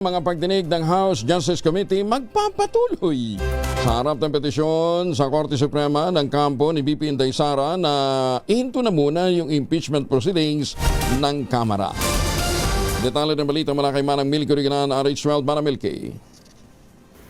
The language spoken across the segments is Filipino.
Mga pagdinig ng House Justice Committee magpapatuloy sa harap ng petisyon sa Korte Suprema ng kampo ni VP Inday Sara na ihinto na muna yung impeachment proceedings ng Kamara. Detalye ng balita mula kay Manang Milky Riganan, RH12. Manang Milky.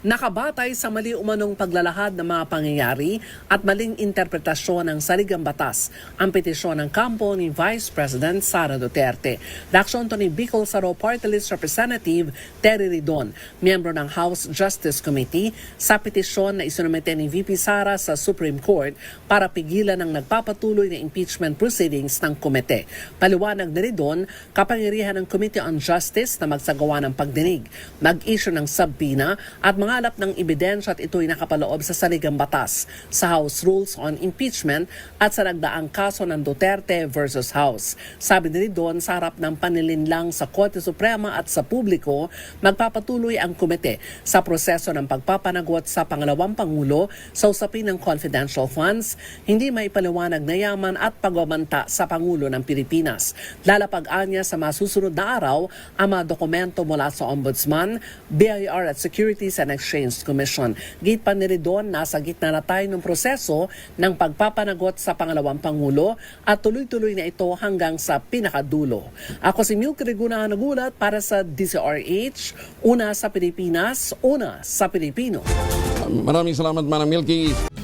Nakabatay sa mali umanong paglalahad ng mga pangyayari at maling interpretasyon ng saligang batas ang petisyon ng kampo ni Vice President Sara Duterte. Daksyon to ni Bicol Saro Party List Representative Terry Ridon, miyembro ng House Justice Committee, sa petisyon na isinumite ni VP Sara sa Supreme Court para pigilan ang nagpapatuloy na impeachment proceedings ng komite. Paliwanag ni Ridon, kapangyarihan ng Committee on Justice na magsagawa ng pagdinig, mag-issue ng subpoena at mangalap ng ebidensya at ito'y nakapaloob sa saligang batas, sa House Rules on Impeachment at sa nagdaang kaso ng Duterte versus House. Sabi ni Ridon, sa harap ng panilinlang sa Korte Suprema at sa publiko, magpapatuloy ang komite sa proseso ng pagpapanagot sa pangalawang Pangulo sa usapin ng confidential funds, hindi maipaliwanag na yaman at pagbabanta sa Pangulo ng Pilipinas. Lalapag-anya sa masusunod na araw ang mga dokumento mula sa Ombudsman, BIR at Securities and Exchange Commission. Git pa ni Ridon, nasa gitna na tayo ng proseso ng pagpapanagot sa pangalawang Pangulo at tuloy-tuloy na ito hanggang sa pinakadulo. Ako si Milky Riganan, nagulat para sa DZRH, una sa Pilipinas, una sa Pilipino. Maraming salamat, Manang Milky.